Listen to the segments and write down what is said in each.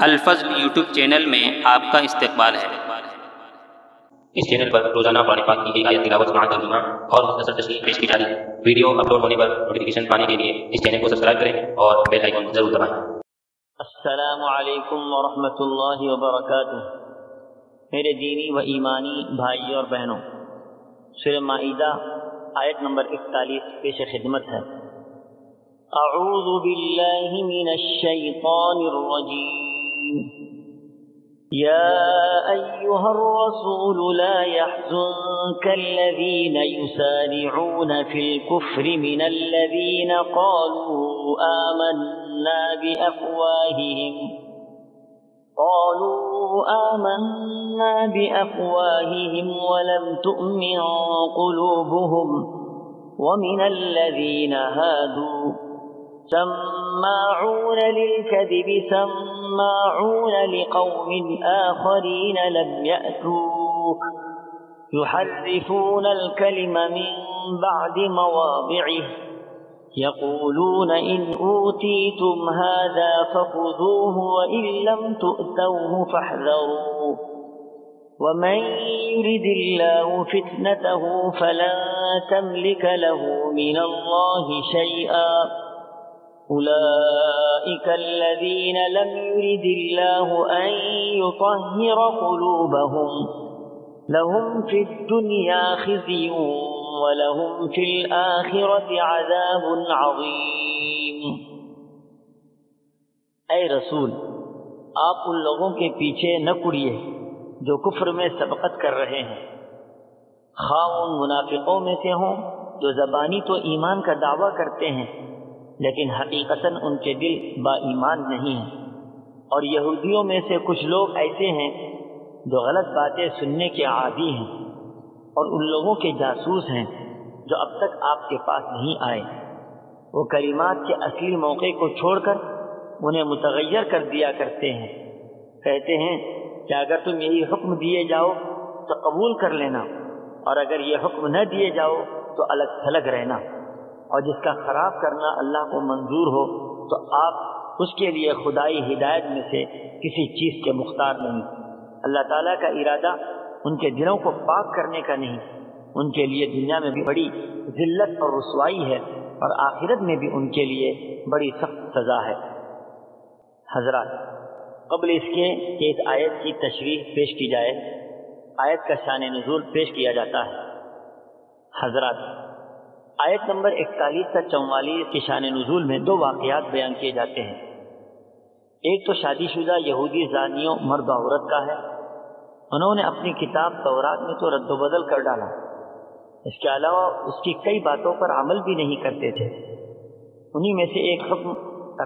الفضل YouTube channel میں آپ کا استقبال ہے۔ اس چینل پر روزانہ قرآن پاک کی ایک آیت تلاوت سماعت ترجمہ اور مختصر تشریح پیش کی جا رہی ہے۔ ویڈیو اپلوڈ ہونے پر نوٹیفیکیشن پانے کے لیے اس چینل کو سبسکرائب کریں اور بیل آئیکن ضرور دبائیں۔ السلام علیکم ورحمۃ اللہ وبرکاتہ۔ میرے دینی و ایمانی بھائی اور بہنوں، سورہ مائدہ آیت نمبر 41 پیش خدمت ہے۔ اعوذ باللہ من الشیطان الرجیم۔ یا ایہا الرسول لا يحزنک الذین یسارعون فی الکفر من الذین قالوا آمنا بأفواههم ولم تؤمن قلوبهم ومن الذين هادوا سماعون للكذب سماعون لقوم آخرين لم يأتوك يحرفون الكلم من بعد مواضعه يقولون إن أوتيتم هذا فخذوه وإن لم تؤتوه فاحذروا ومن يرد الله فتنته فلن تملك له من الله شيئا أولئك الذين لم يرد الله أن يطهر قلوبهم لهم في الدنيا خزي وَلَهُمْ فِي الْآخِرَةِ عَذَابٌ عَظِيمٌ۔ اے رسول، آپ ان لوگوں کے پیچھے نہ کڑیے جو کفر میں سبقت کر رہے ہیں، خواہ ان منافقوں میں سے ہوں جو زبانی تو ایمان کا دعویٰ کرتے ہیں لیکن حقیقتاً ان کے دل با ایمان نہیں ہیں، اور یہودیوں میں سے کچھ لوگ ایسے ہیں جو غلط باتیں سننے کے عادی ہیں اور ان لوگوں کے جاسوس ہیں جو اب تک آپ کے پاس نہیں آئے۔ وہ کلمات کے اصلی موقع کو چھوڑ کر انہیں متغیر کر دیا کرتے ہیں، کہتے ہیں کہ اگر تم یہی حکم دیے جاؤ تو قبول کر لینا، اور اگر یہ حکم نہ دیے جاؤ تو الگ تھلگ رہنا، اور جس کا خراب کرنا اللہ کو منظور ہو تو آپ اس کے لیے خدائی ہدایت میں سے کسی چیز کے مختار نہیں۔ اللہ تعالیٰ کا ارادہ ان کے دلوں کو پاک کرنے کا نہیں، ان کے لیے دنیا میں بھی بڑی ذلت اور رسوائی ہے اور آخرت میں بھی ان کے لیے بڑی سخت سزا ہے۔ حضرات، قبل اس کے کہ اس آیت کی تشریح پیش کی جائے، آیت کا شان نزول پیش کیا جاتا ہے۔ حضرات، آیت نمبر 41 سے 44 کے شان نزول میں دو واقعات بیان کیے جاتے ہیں۔ ایک تو شادی شدہ یہودی زانیوں مرد و عورت کا ہے، انہوں نے اپنی کتاب تورات میں تو رد و بدل کر ڈالا، اس کے علاوہ اس کی کئی باتوں پر عمل بھی نہیں کرتے تھے۔ انہی میں سے ایک حکم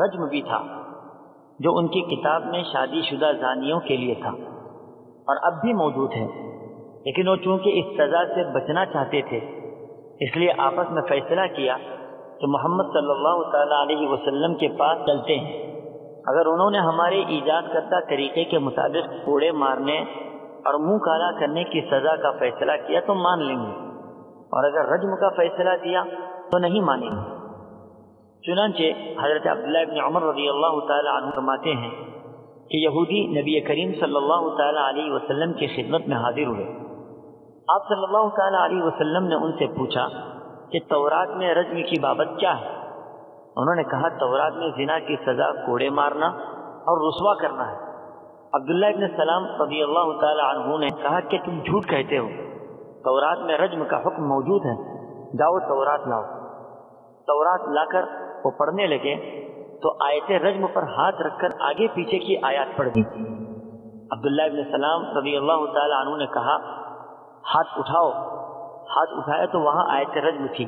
رجم بھی تھا جو ان کی کتاب میں شادی شدہ زانیوں کے لیے تھا اور اب بھی موجود ہے، لیکن وہ چونکہ اس سزا سے بچنا چاہتے تھے اس لیے آپس میں فیصلہ کیا کہ محمد صلی اللہ تعالیٰ علیہ وسلم کے پاس چلتے ہیں، اگر انہوں نے ہمارے ایجاد کردہ طریقے کے مطابق کوڑے مارنے اور منہ کالا کرنے کی سزا کا فیصلہ کیا تو مان لیں گے، اور اگر رجم کا فیصلہ دیا تو نہیں مانیں گے۔ چنانچہ حضرت عبداللہ ابن عمر رضی اللہ تعالی عنہ فرماتے ہیں کہ یہودی نبی کریم صلی اللہ تعالی علیہ وسلم کی خدمت میں حاضر ہوئے۔ آپ صلی اللہ تعالی علیہ وسلم نے ان سے پوچھا کہ تورات میں رجم کی بابت کیا ہے؟ انہوں نے کہا تورات میں زنا کی سزا کوڑے مارنا اور رسوا کرنا ہے۔ عبداللہ ابن سلام رضی اللہ تعالی عنہ نے کہا کہ تم جھوٹ کہتے ہو، تورات میں رجم کا حکم موجود ہے، جاؤ تورات لاؤ۔ تورات لا کر وہ پڑھنے لگے تو آیت رجم پر ہاتھ رکھ کر آگے پیچھے کی آیات پڑھ دی۔ عبداللہ ابن سلام رضی اللہ تعالی عنہ نے کہا ہاتھ اٹھاؤ، ہاتھ اٹھایا تو وہاں آیت رجم تھی۔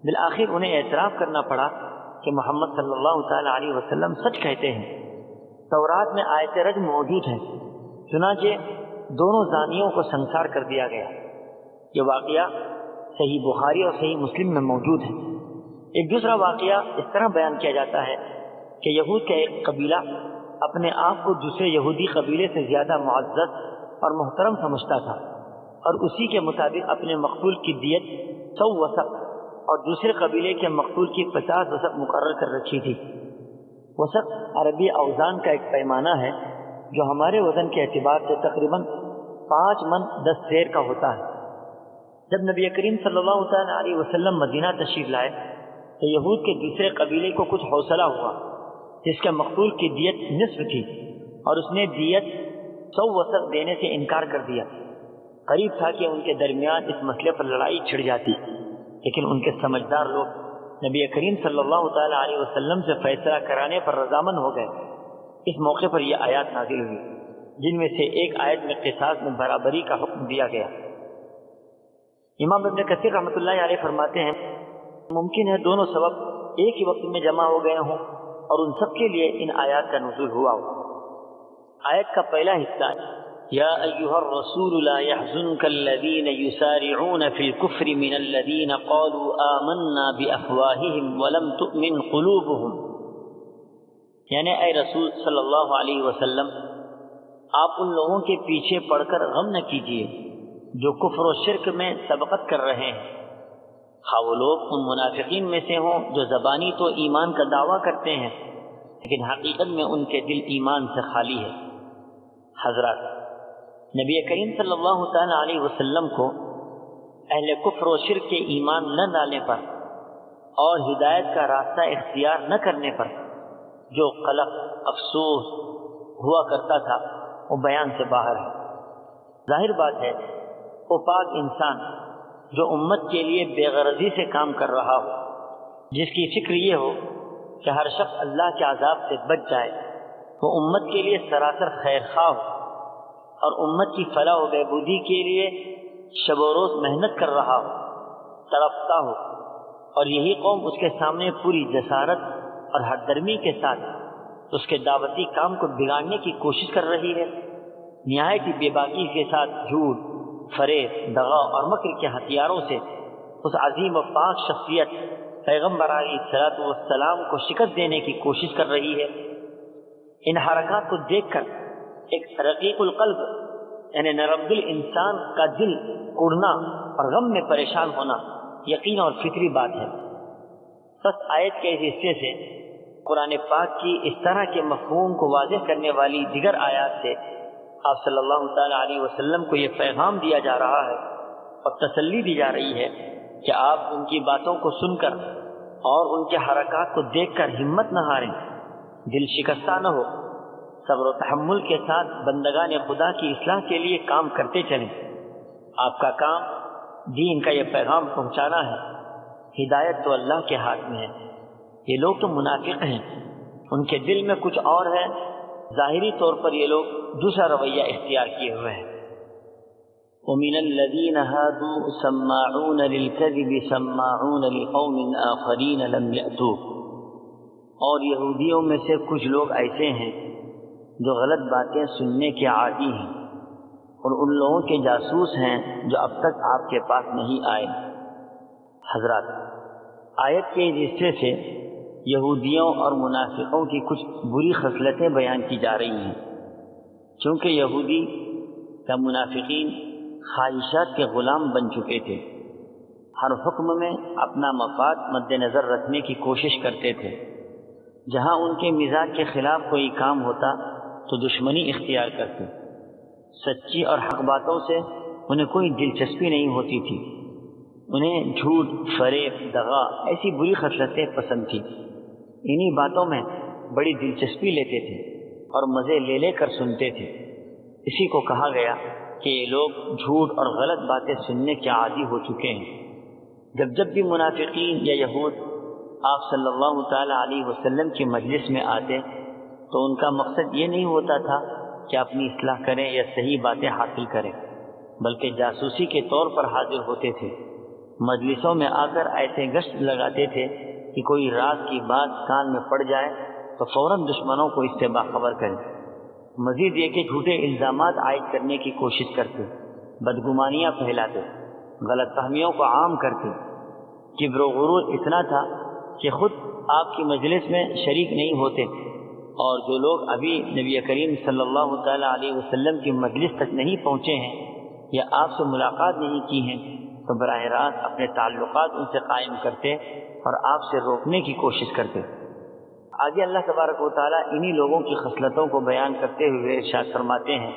بالآخر انہیں اعتراف کرنا پڑا کہ محمد صلی اللہ تعالی علیہ وسلم سچ کہتے ہیں، تورات میں آیت رجم موجود ہے۔ چنانچہ دونوں زانیوں کو سنسار کر دیا گیا۔ یہ واقعہ صحیح بخاری اور صحیح مسلم میں موجود ہے۔ ایک دوسرا واقعہ اس طرح بیان کیا جاتا ہے کہ یہود کا ایک قبیلہ اپنے آپ کو دوسرے یہودی قبیلے سے زیادہ معزز اور محترم سمجھتا تھا، اور اسی کے مطابق اپنے مقتول کی دیت 100 وسق اور دوسرے قبیلے کے مقتول کی 50 وسق مقرر کر رکھی تھی۔ وسق عربی اوزان کا ایک پیمانہ ہے جو ہمارے وزن کے اعتبار سے تقریباً 5 من 10 سیر کا ہوتا ہے۔ جب نبی کریم صلی اللہ تعالیٰ علیہ وسلم مدینہ تشریف لائے تو یہود کے دوسرے قبیلے کو کچھ حوصلہ ہوا جس کے مقتول کی دیت نصف تھی، اور اس نے دیت 100 وسق دینے سے انکار کر دیا۔ قریب تھا کہ ان کے درمیان اس مسئلے پر لڑائی چھڑ جاتی، لیکن ان کے سمجھدار لوگ نبی کریم صلی اللہ تعالیٰ علیہ وسلم سے فیصلہ کرانے پر رضامند ہو گئے۔ اس موقع پر یہ آیات نازل ہوئی، جن میں سے ایک آیت میں قصاص میں برابری کا حکم دیا گیا۔ امام ابن کثیر رحمۃ اللہ علیہ فرماتے ہیں ممکن ہے دونوں سبب ایک ہی وقت میں جمع ہو گئے ہوں اور ان سب کے لیے ان آیات کا نزول ہوا ہو۔ آیت کا پہلا حصہ یا ایھا الرسول لا يحزنك الذين يسارعون في الكفر من الذين قالوا آمنا بأفواههم ولم تؤمن قلوبهم، یعنی اے رسول صلی اللہ علیہ وسلم آپ ان لوگوں کے پیچھے پڑ کر غم نہ کیجیے جو کفر و شرک میں سبقت کر رہے ہیں، خواہ وہ لوگ ان منافقین میں سے ہوں جو زبانی تو ایمان کا دعویٰ کرتے ہیں لیکن حقیقت میں ان کے دل ایمان سے خالی ہے۔ حضرات، نبی کریم صلی اللہ تعالیٰ علیہ وسلم کو اہل کفر و شرک کے ایمان نہ ڈالنے پر اور ہدایت کا راستہ اختیار نہ کرنے پر جو قلق افسوس ہوا کرتا تھا وہ بیان سے باہر ہے۔ ظاہر بات ہے وہ پاک انسان جو امت کے لیے بے غرضی سے کام کر رہا ہو، جس کی فکر یہ ہو کہ ہر شخص اللہ کے عذاب سے بچ جائے، وہ امت کے لیے سراسر خیر خواہ ہو اور امت کی فلاح و بہبودی کے لیے شب و روز محنت کر رہا ہو، تڑپتا ہو، اور یہی قوم اس کے سامنے پوری جسارت اور ہر درمی کے ساتھ اس کے دعوتی کام کو بگاڑنے کی کوشش کر رہی ہے، نہایت ہی بے باکی کے ساتھ جھوٹ، فریب، دغا اور مکر کے ہتھیاروں سے اس عظیم و پاک شخصیت پیغمبر علیہ الصلوۃ والسلام کو شکست دینے کی کوشش کر رہی ہے۔ ان حرکات کو دیکھ کر ایک رقیق القلب یعنی نرم دل انسان کا دل اڑنا اور غم میں پریشان ہونا یقین اور فطری بات ہے۔ بس آیت کے اس حصے سے قرآن پاک کی اس طرح کے مفہوم کو واضح کرنے والی دیگر آیات سے آپ صلی اللہ تعالیٰ علیہ وسلم کو یہ پیغام دیا جا رہا ہے اور تسلی دی جا رہی ہے کہ آپ ان کی باتوں کو سن کر اور ان کے حرکات کو دیکھ کر ہمت نہ ہاریں، دل شکستہ نہ ہو، صبر و تحمل کے ساتھ بندگان خدا کی اصلاح کے لیے کام کرتے چلیں۔ آپ کا کام دین کا یہ پیغام پہنچانا ہے، ہدایت تو اللہ کے ہاتھ میں ہے۔ یہ لوگ تو منافق ہیں، ان کے دل میں کچھ اور ہے، ظاہری طور پر یہ لوگ دوسرا رویہ اختیار کیے ہوئے ہیں۔ وَمِنَ الَّذِينَ هَادُوا سَمَّاعُونَ لِلْكَذِبِ سَمَّاعُونَ لِقَوْمٍ آخَرِينَ لَمْ يَأْتُوكَ، اور یہودیوں میں سے کچھ لوگ ایسے ہیں جو غلط باتیں سننے کے عادی ہیں اور ان لوگوں کے جاسوس ہیں جو اب تک آپ کے پاس نہیں آئے۔ حضرات، آیت کے اس حصے سے یہودیوں اور منافقوں کی کچھ بری خصلتیں بیان کی جا رہی ہیں۔ چونکہ یہودی یا منافقین خواہشات کے غلام بن چکے تھے، ہر حکم میں اپنا مفاد مد نظر رکھنے کی کوشش کرتے تھے، جہاں ان کے مزاج کے خلاف کوئی کام ہوتا تو دشمنی اختیار کرتے، سچی اور حق باتوں سے انہیں کوئی دلچسپی نہیں ہوتی تھی، انہیں جھوٹ، فریب، دغا ایسی بری خصلتیں پسند تھی، انہی باتوں میں بڑی دلچسپی لیتے تھے اور مزے لے لے کر سنتے تھے۔ اسی کو کہا گیا کہ یہ لوگ جھوٹ اور غلط باتیں سننے کے عادی ہو چکے ہیں۔ جب بھی منافقین یا یہود آپ صلی اللہ تعالیٰ علیہ وسلم کی مجلس میں آتے تو ان کا مقصد یہ نہیں ہوتا تھا کہ اپنی اصلاح کریں یا صحیح باتیں حاصل کریں، بلکہ جاسوسی کے طور پر حاضر ہوتے تھے۔ مجلسوں میں آ کر ایسے گشت لگاتے تھے کہ کوئی راز کی بات کان میں پڑ جائے تو فوراً دشمنوں کو اس سے باخبر کریں۔ مزید یہ کہ جھوٹے الزامات عائد کرنے کی کوشش کرتے، بدگمانیاں پھیلاتے، غلط فہمیوں کو عام کرتے۔ کبر و غرور اتنا تھا کہ خود آپ کی مجلس میں شریک نہیں ہوتے، اور جو لوگ ابھی نبی کریم صلی اللہ تعالیٰ علیہ وسلم کی مجلس تک نہیں پہنچے ہیں یا آپ سے ملاقات نہیں کی ہیں تو براہ راست اپنے تعلقات ان سے قائم کرتے اور آپ سے روکنے کی کوشش کرتے۔ آگے اللہ تبارک و تعالیٰ انہی لوگوں کی خصلتوں کو بیان کرتے ہوئے ارشاد فرماتے ہیں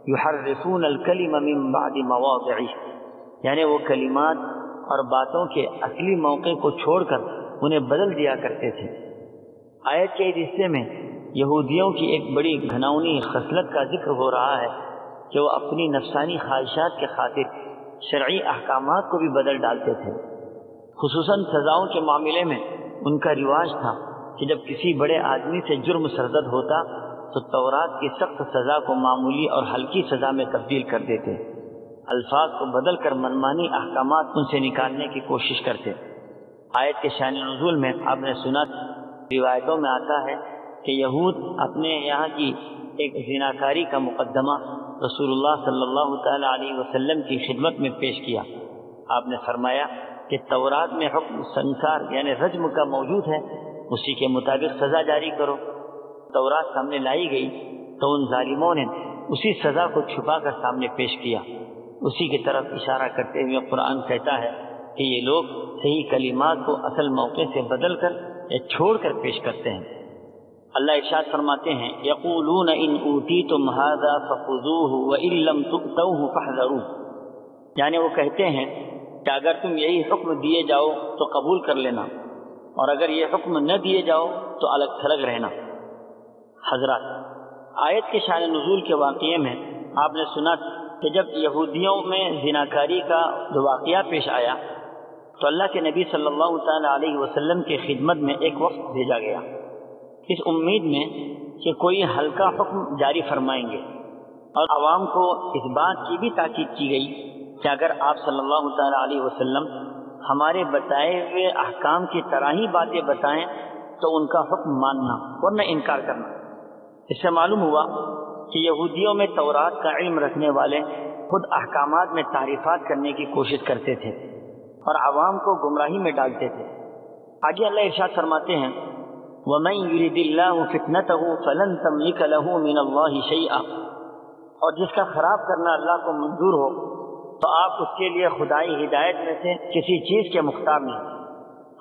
یحرفون الکلم من بعد مواضعہ، یعنی وہ کلمات اور باتوں کے اصلی موقع کو چھوڑ کر انہیں بدل دیا کرتے تھے۔ آیت کے اس حصے میں یہودیوں کی ایک بڑی گھناؤنی خصلت کا ذکر ہو رہا ہے کہ وہ اپنی نفسانی خواہشات کے خاطر شرعی احکامات کو بھی بدل ڈالتے تھے۔ خصوصاً سزاؤں کے معاملے میں ان کا رواج تھا کہ جب کسی بڑے آدمی سے جرم سرزد ہوتا تو تورات کی سخت سزا کو معمولی اور ہلکی سزا میں تبدیل کر دیتے، الفاظ کو بدل کر منمانی احکامات ان سے نکالنے کی کوشش کرتے۔ آیت کے شان نزول میں آپ نے سنا، روایتوں میں آتا ہے کہ یہود اپنے یہاں کی ایک زناکاری کا مقدمہ رسول اللہ صلی اللہ تعالی علیہ وسلم کی خدمت میں پیش کیا۔ آپ نے فرمایا کہ تورات میں حکم سنسار یعنی رجم کا موجود ہے، اسی کے مطابق سزا جاری کرو۔ تورات سامنے لائی گئی تو ان ظالموں نے اسی سزا کو چھپا کر سامنے پیش کیا۔ اسی کی طرف اشارہ کرتے ہوئے قرآن کہتا ہے کہ یہ لوگ صحیح کلمات کو اصل موقع سے بدل کر یا چھوڑ کر پیش کرتے ہیں۔ اللہ ارشاد فرماتے ہیں یقولون ان اوتیتم ھذا فخذوہ وان لم تؤتوہ فاحذروہ، یعنی وہ کہتے ہیں کہ اگر تم یہی حکم دیے جاؤ تو قبول کر لینا، اور اگر یہ حکم نہ دیے جاؤ تو الگ تھلگ رہنا۔ حضرات، آیت کے شان نزول کے واقعے میں آپ نے سنا کہ جب یہودیوں میں زناکاری کا جو واقعہ پیش آیا تو اللہ کے نبی صلی اللہ تعالی علیہ وسلم کی خدمت میں ایک وفد بھیجا گیا، اس امید میں کہ کوئی ہلکا حکم جاری فرمائیں گے، اور عوام کو اس بات کی بھی تاکید کی گئی کہ اگر آپ صلی اللہ تعالی علیہ وسلم ہمارے بتائے ہوئے احکام کی طرح ہی باتیں بتائیں تو ان کا حکم ماننا ورنہ انکار کرنا۔ اس سے معلوم ہوا کہ یہودیوں میں تورات کا علم رکھنے والے خود احکامات میں تعریفات کرنے کی کوشش کرتے تھے اور عوام کو گمراہی میں ڈالتے تھے۔ آگے اللہ ارشاد فرماتے ہیں وَمَن يُرِدِ اللَّهُ فِتْنَتَهُ فَلَن تَمْلِكَ لَهُ مِنَ اللَّهِ شَيْئًا، اور جس کا خراب کرنا اللہ کو منظور ہو تو آپ اس کے لیے خدائی ہدایت میں سے کسی چیز کے مختار نہیں۔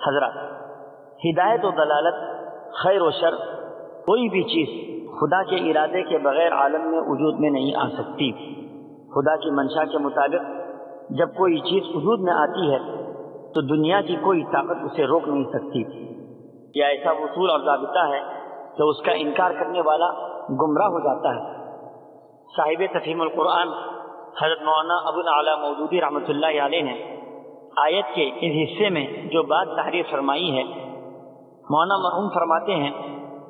حضرات، ہدایت و دلالت، خیر و شر، کوئی بھی چیز خدا کے ارادے کے بغیر عالم میں وجود میں نہیں آ سکتی۔ خدا کی منشا کے مطابق جب کوئی چیز وجود میں آتی ہے تو دنیا کی کوئی طاقت اسے روک نہیں سکتی۔ یہ ایسا اصول اور ضابطہ ہے کہ اس کا انکار کرنے والا گمراہ ہو جاتا ہے۔ صاحب تفہیم القرآن حضرت مولانا ابو الاعلیٰ مودودی رحمۃ اللہ علیہ نے آیت کے اس حصے میں جو بات تحریر فرمائی ہے، مولانا مرحوم فرماتے ہیں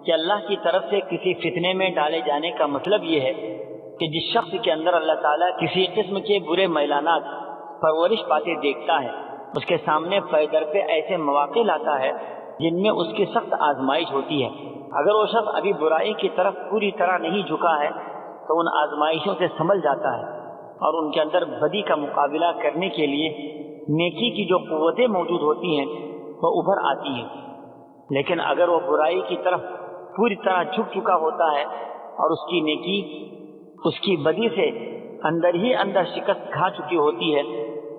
کہ اللہ کی طرف سے کسی فتنے میں ڈالے جانے کا مطلب یہ ہے کہ جس شخص کے اندر اللہ تعالیٰ کسی قسم کے برے میلانات پرورش پاتے دیکھتا ہے، اس کے سامنے پے در پہ ایسے مواقع لاتا ہے جن میں اس کی سخت آزمائش ہوتی ہے۔ اگر وہ شخص ابھی برائی کی طرف پوری طرح نہیں جھکا ہے تو ان آزمائشوں سے سنبھل جاتا ہے اور ان کے اندر بدی کا مقابلہ کرنے کے لیے نیکی کی جو قوتیں موجود ہوتی ہیں وہ ابھر آتی ہیں۔ لیکن اگر وہ برائی کی طرف پوری طرح جھک چکا ہوتا ہے اور اس کی نیکی اس کی بدی سے اندر ہی اندر شکست کھا چکی ہوتی ہے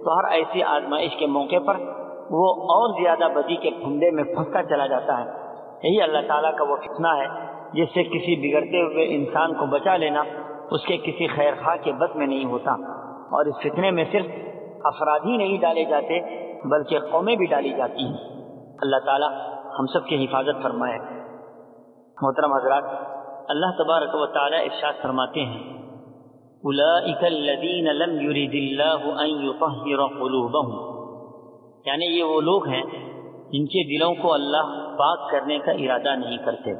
تو ہر ایسی آزمائش کے موقع پر وہ اور زیادہ بدی کے پھندے میں پھنستا چلا جاتا ہے۔ یہی اللہ تعالیٰ کا وہ فتنہ ہے جس سے کسی بگڑتے ہوئے انسان کو بچا لینا اس کے کسی خیر خواہ کے بس میں نہیں ہوتا، اور اس فتنے میں صرف افراد ہی نہیں ڈالے جاتے بلکہ قومیں بھی ڈالی جاتی ہیں۔ اللہ تعالیٰ ہم سب کی حفاظت فرمائے۔ محترم حضرات، اللہ تبارک و تعالی ارشاد فرماتے ہیں اولئک الذین لم یرد اللہ ان یطہر قلوبہم، یعنی یہ وہ لوگ ہیں جن کے دلوں کو اللہ پاک کرنے کا ارادہ نہیں کرتے۔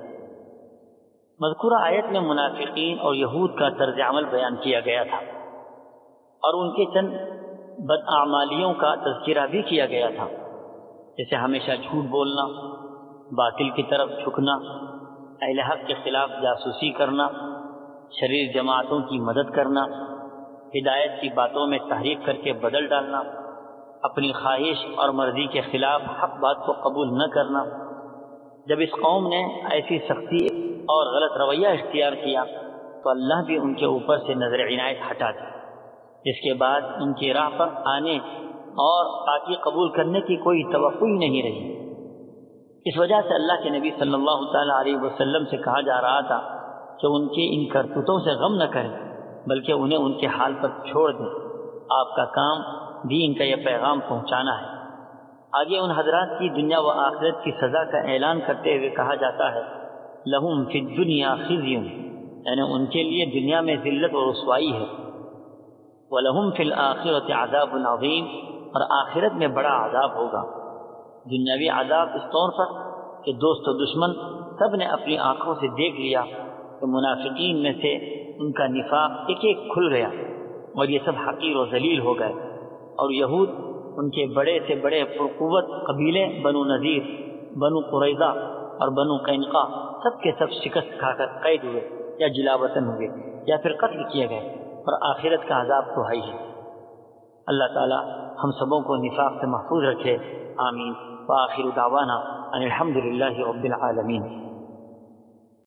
مذکورہ آیت میں منافقین اور یہود کا طرز عمل بیان کیا گیا تھا اور ان کے چند بداعمالیوں کا تذکرہ بھی کیا گیا تھا، جیسے ہمیشہ جھوٹ بولنا، باطل کی طرف جھکنا، اہل حق کے خلاف جاسوسی کرنا، شریر جماعتوں کی مدد کرنا، ہدایت کی باتوں میں تحریف کر کے بدل ڈالنا، اپنی خواہش اور مرضی کے خلاف حق بات کو قبول نہ کرنا۔ جب اس قوم نے ایسی سختی اور غلط رویہ اختیار کیا تو اللہ بھی ان کے اوپر سے نظر عنایت ہٹا دی، جس کے بعد ان کی راہ پر آنے اور پاکی قبول کرنے کی کوئی توقع ہی نہیں رہی۔ اس وجہ سے اللہ کے نبی صلی اللہ تعالیٰ علیہ وسلم سے کہا جا رہا تھا کہ ان کے ان کرتوتوں سے غم نہ کریں بلکہ انہیں ان کے حال پر چھوڑ دیں، آپ کا کام دین کا یہ پیغام پہنچانا ہے۔ آگے ان حضرات کی دنیا و آخرت کی سزا کا اعلان کرتے ہوئے کہا جاتا ہے لہم فی الدنیا خزی، یعنی ان کے لیے دنیا میں ذلت و رسوائی ہے، وَلَهُمْ فِي الْآخِرَةِ عَذَابٌ عَظِيمٌ، اور آخرت میں بڑا عذاب ہوگا۔ دنیاوی عذاب اس طور پر کہ دوست و دشمن سب نے اپنی آنکھوں سے دیکھ لیا کہ منافقین میں سے ان کا نفاق ایک ایک کھل گیا اور یہ سب حقیر و ذلیل ہو گئے، اور یہود ان کے بڑے سے بڑے پرقوت قبیلے بنو نذیر، بنو قریظہ اور بنو قینقاع سب کے سب شکست کھا کر قید ہوئے یا جلا وطن ہوئے یا پھر قتل کیے گئے، اور آخرت کا عذاب تو ہے ہی۔ اللہ تعالی ہم سبوں کو نفاق سے محفوظ رکھے، آمین۔ وآخر دعوانا ان الحمد للہ رب العالمین۔